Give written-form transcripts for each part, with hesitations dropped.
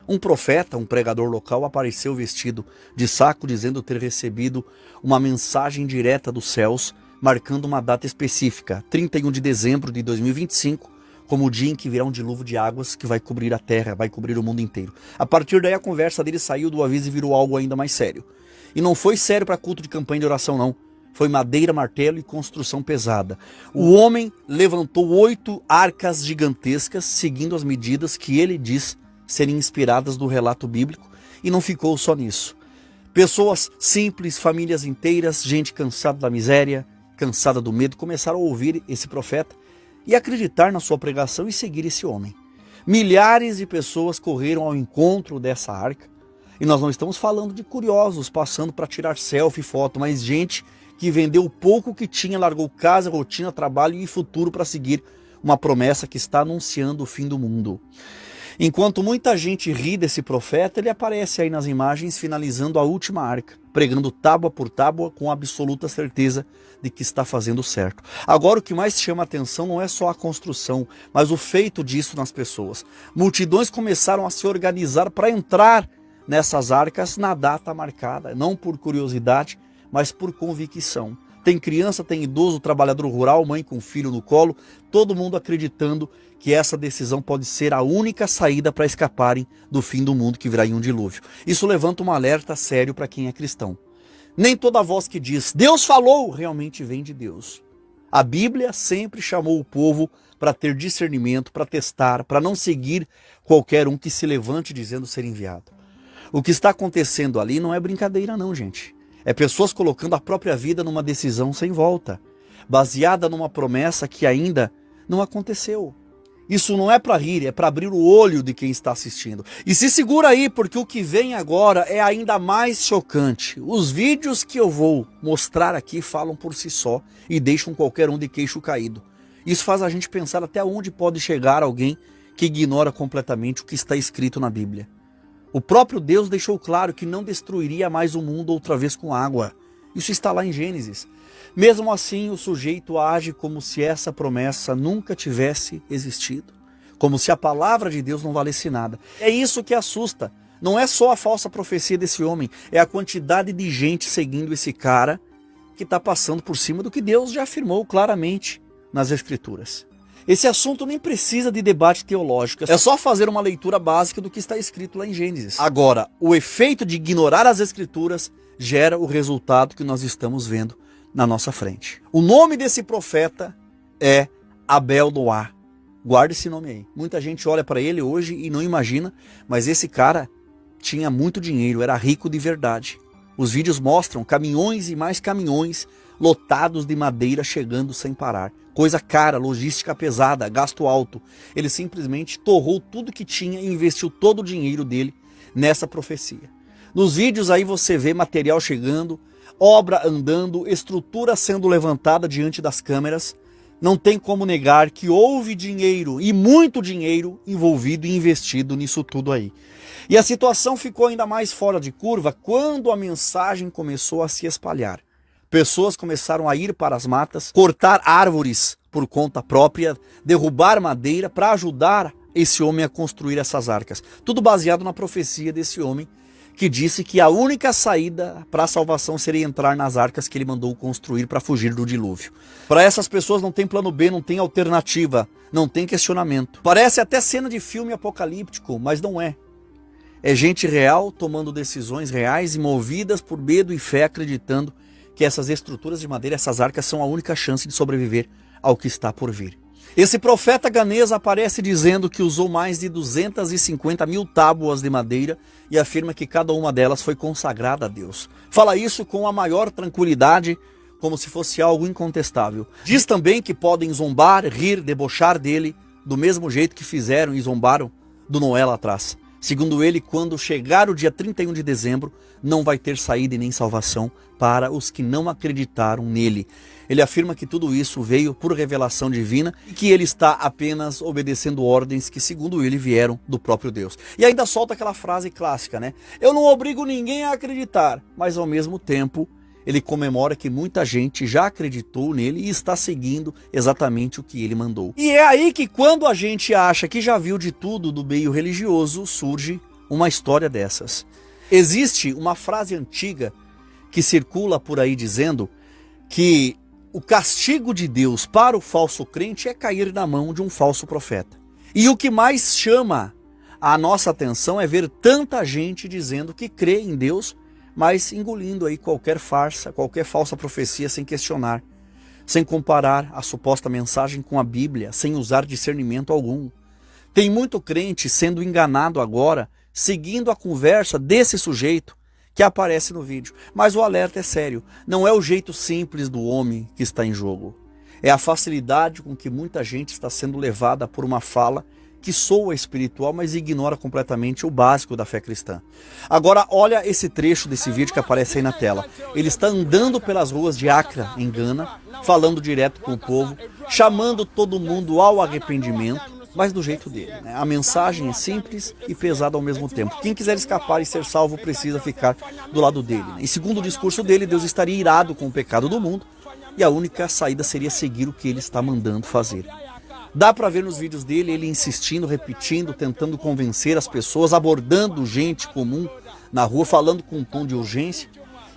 Um profeta, um pregador local, apareceu vestido de saco, dizendo ter recebido uma mensagem direta dos céus, marcando uma data específica, 31 de dezembro de 2025, como o dia em que virá um dilúvio de águas que vai cobrir a terra, vai cobrir o mundo inteiro. A partir daí a conversa dele saiu do aviso e virou algo ainda mais sério. E não foi sério para culto de campanha de oração, não. Foi madeira, martelo e construção pesada. O homem levantou 8 arcas gigantescas, seguindo as medidas que ele diz serem inspiradas do relato bíblico, e não ficou só nisso. Pessoas simples, famílias inteiras, gente cansada da miséria, cansada do medo, começaram a ouvir esse profeta e acreditar na sua pregação e seguir esse homem. Milhares de pessoas correram ao encontro dessa arca, e nós não estamos falando de curiosos passando para tirar selfie e foto, mas gente que vendeu o pouco que tinha, largou casa, rotina, trabalho e futuro para seguir uma promessa que está anunciando o fim do mundo. Enquanto muita gente ri desse profeta, ele aparece aí nas imagens finalizando a última arca, pregando tábua por tábua com absoluta certeza de que está fazendo certo. Agora o que mais chama a atenção não é só a construção, mas o feito disso nas pessoas. Multidões começaram a se organizar para entrar nessas arcas na data marcada, não por curiosidade, mas por convicção. Tem criança, tem idoso, trabalhador rural, mãe com filho no colo, todo mundo acreditando que essa decisão pode ser a única saída para escaparem do fim do mundo que virá em um dilúvio. Isso levanta um alerta sério para quem é cristão. Nem toda voz que diz Deus falou realmente vem de Deus. A Bíblia sempre chamou o povo para ter discernimento, para testar, para não seguir qualquer um que se levante dizendo ser enviado. O que está acontecendo ali não é brincadeira não, gente. É pessoas colocando a própria vida numa decisão sem volta, baseada numa promessa que ainda não aconteceu. Isso não é para rir, é para abrir o olho de quem está assistindo. E se segura aí, porque o que vem agora é ainda mais chocante. Os vídeos que eu vou mostrar aqui falam por si só e deixam qualquer um de queixo caído. Isso faz a gente pensar até onde pode chegar alguém que ignora completamente o que está escrito na Bíblia. O próprio Deus deixou claro que não destruiria mais o mundo outra vez com água. Isso está lá em Gênesis. Mesmo assim, o sujeito age como se essa promessa nunca tivesse existido. Como se a palavra de Deus não valesse nada. É isso que assusta. Não é só a falsa profecia desse homem. É a quantidade de gente seguindo esse cara que está passando por cima do que Deus já afirmou claramente nas Escrituras. Esse assunto nem precisa de debate teológico, é só fazer uma leitura básica do que está escrito lá em Gênesis. Agora, o efeito de ignorar as Escrituras gera o resultado que nós estamos vendo na nossa frente. O nome desse profeta é Abel-Noá. Guarde esse nome aí. Muita gente olha para ele hoje e não imagina, mas esse cara tinha muito dinheiro, era rico de verdade. Os vídeos mostram caminhões e mais caminhões lotados de madeira chegando sem parar. Coisa cara, logística pesada, gasto alto. Ele simplesmente torrou tudo que tinha e investiu todo o dinheiro dele nessa profecia. Nos vídeos aí você vê material chegando, obra andando, estrutura sendo levantada diante das câmeras. Não tem como negar que houve dinheiro e muito dinheiro envolvido e investido nisso tudo aí. E a situação ficou ainda mais fora de curva quando a mensagem começou a se espalhar. Pessoas começaram a ir para as matas, cortar árvores por conta própria, derrubar madeira para ajudar esse homem a construir essas arcas. Tudo baseado na profecia desse homem que disse que a única saída para a salvação seria entrar nas arcas que ele mandou construir para fugir do dilúvio. Para essas pessoas não tem plano B, não tem alternativa, não tem questionamento. Parece até cena de filme apocalíptico, mas não é. É gente real tomando decisões reais e movidas por medo e fé, acreditando que essas estruturas de madeira, essas arcas, são a única chance de sobreviver ao que está por vir. Esse profeta ganês aparece dizendo que usou mais de 250 mil tábuas de madeira e afirma que cada uma delas foi consagrada a Deus. Fala isso com a maior tranquilidade, como se fosse algo incontestável. Diz também que podem zombar, rir, debochar dele, do mesmo jeito que fizeram e zombaram do Noé lá atrás. Segundo ele, quando chegar o dia 31 de dezembro, não vai ter saída e nem salvação para os que não acreditaram nele. Ele afirma que tudo isso veio por revelação divina e que ele está apenas obedecendo ordens que, segundo ele, vieram do próprio Deus. E ainda solta aquela frase clássica, né? Eu não obrigo ninguém a acreditar, mas ao mesmo tempo ele comemora que muita gente já acreditou nele e está seguindo exatamente o que ele mandou. E é aí que quando a gente acha que já viu de tudo do meio religioso, surge uma história dessas. Existe uma frase antiga que circula por aí dizendo que o castigo de Deus para o falso crente é cair na mão de um falso profeta. E o que mais chama a nossa atenção é ver tanta gente dizendo que crê em Deus, mas engolindo aí qualquer farsa, qualquer falsa profecia sem questionar, sem comparar a suposta mensagem com a Bíblia, sem usar discernimento algum. Tem muito crente sendo enganado agora, seguindo a conversa desse sujeito que aparece no vídeo. Mas o alerta é sério, não é o jeito simples do homem que está em jogo. É a facilidade com que muita gente está sendo levada por uma fala que soa espiritual, mas ignora completamente o básico da fé cristã. Agora, olha esse trecho desse vídeo que aparece aí na tela. Ele está andando pelas ruas de Accra, em Gana, falando direto com o povo, chamando todo mundo ao arrependimento, mas do jeito dele, né? A mensagem é simples e pesada ao mesmo tempo. Quem quiser escapar e ser salvo precisa ficar do lado dele, né? E segundo o discurso dele, Deus estaria irado com o pecado do mundo e a única saída seria seguir o que ele está mandando fazer. Dá para ver nos vídeos dele ele insistindo, repetindo, tentando convencer as pessoas, abordando gente comum na rua, falando com um tom de urgência,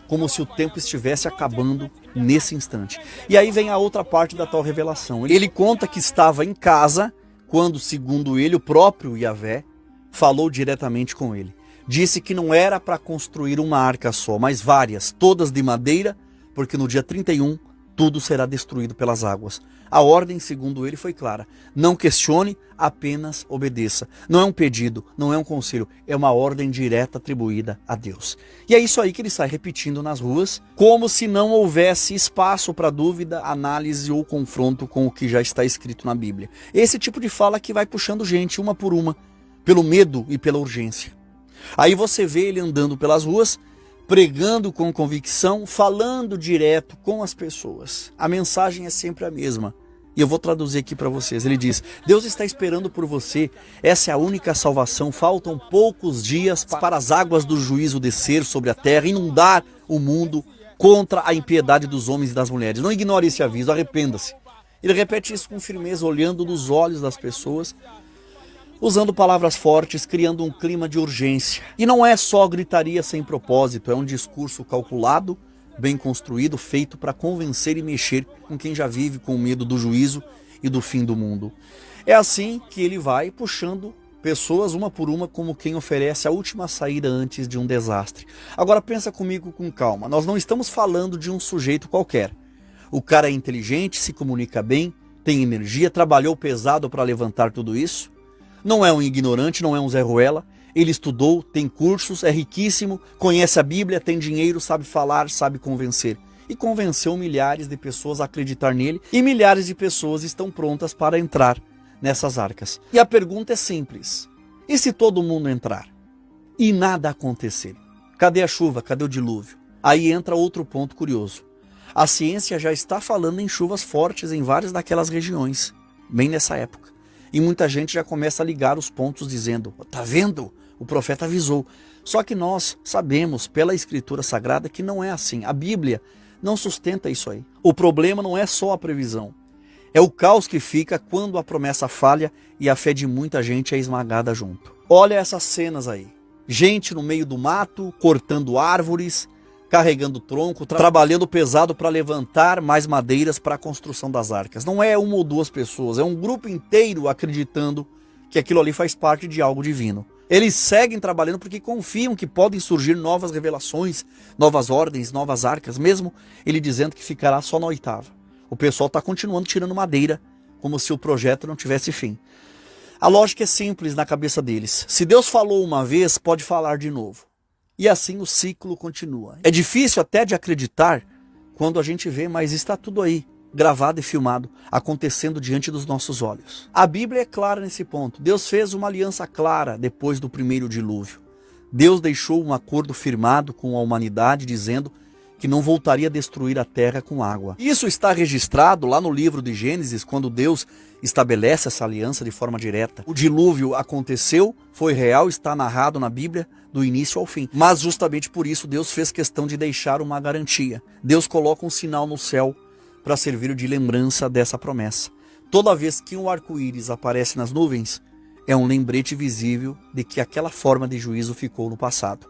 como se o tempo estivesse acabando nesse instante. E aí vem a outra parte da tal revelação. Ele conta que estava em casa quando, segundo ele, o próprio Yahvé falou diretamente com ele. Disse que não era para construir uma arca só, mas várias, todas de madeira, porque no dia 31 tudo será destruído pelas águas. A ordem, segundo ele, foi clara. Não questione, apenas obedeça. Não é um pedido, não é um conselho, é uma ordem direta atribuída a Deus. E é isso aí que ele sai repetindo nas ruas, como se não houvesse espaço para dúvida, análise ou confronto com o que já está escrito na Bíblia. Esse tipo de fala que vai puxando gente uma por uma, pelo medo e pela urgência. Aí você vê ele andando pelas ruas, pregando com convicção, falando direto com as pessoas. A mensagem é sempre a mesma. E eu vou traduzir aqui para vocês. Ele diz: Deus está esperando por você. Essa é a única salvação. Faltam poucos dias para as águas do juízo descer sobre a terra, inundar o mundo contra a impiedade dos homens e das mulheres. Não ignore esse aviso, arrependa-se. Ele repete isso com firmeza, olhando nos olhos das pessoas, usando palavras fortes, criando um clima de urgência. E não é só gritaria sem propósito, é um discurso calculado, bem construído, feito para convencer e mexer com quem já vive com medo do juízo e do fim do mundo. É assim que ele vai puxando pessoas uma por uma, como quem oferece a última saída antes de um desastre. Agora pensa comigo com calma, nós não estamos falando de um sujeito qualquer. O cara é inteligente, se comunica bem, tem energia, trabalhou pesado para levantar tudo isso. Não é um ignorante, não é um Zé Ruela. Ele estudou, tem cursos, é riquíssimo, conhece a Bíblia, tem dinheiro, sabe falar, sabe convencer. E convenceu milhares de pessoas a acreditar nele, e milhares de pessoas estão prontas para entrar nessas arcas. E a pergunta é simples: e se todo mundo entrar? E nada acontecer? Cadê a chuva? Cadê o dilúvio? Aí entra outro ponto curioso. A ciência já está falando em chuvas fortes em várias daquelas regiões, bem nessa época. E muita gente já começa a ligar os pontos dizendo: tá vendo? O profeta avisou. Só que nós sabemos pela Escritura Sagrada que não é assim. A Bíblia não sustenta isso aí. O problema não é só a previsão. É o caos que fica quando a promessa falha e a fé de muita gente é esmagada junto. Olha essas cenas aí. Gente no meio do mato, cortando árvores, carregando tronco, trabalhando pesado para levantar mais madeiras para a construção das arcas. Não é uma ou duas pessoas, é um grupo inteiro acreditando que aquilo ali faz parte de algo divino. Eles seguem trabalhando porque confiam que podem surgir novas revelações, novas ordens, novas arcas, mesmo ele dizendo que ficará só na 8ª. O pessoal está continuando tirando madeira, como se o projeto não tivesse fim. A lógica é simples na cabeça deles. Se Deus falou uma vez, pode falar de novo. E assim o ciclo continua. É difícil até de acreditar quando a gente vê, mas está tudo aí, gravado e filmado, acontecendo diante dos nossos olhos. A Bíblia é clara nesse ponto. Deus fez uma aliança clara depois do primeiro dilúvio. Deus deixou um acordo firmado com a humanidade, dizendo que não voltaria a destruir a terra com água. Isso está registrado lá no livro de Gênesis, quando Deus estabelece essa aliança de forma direta. O dilúvio aconteceu, foi real, está narrado na Bíblia do início ao fim. Mas justamente por isso Deus fez questão de deixar uma garantia. Deus coloca um sinal no céu para servir de lembrança dessa promessa. Toda vez que um arco-íris aparece nas nuvens, é um lembrete visível de que aquela forma de juízo ficou no passado.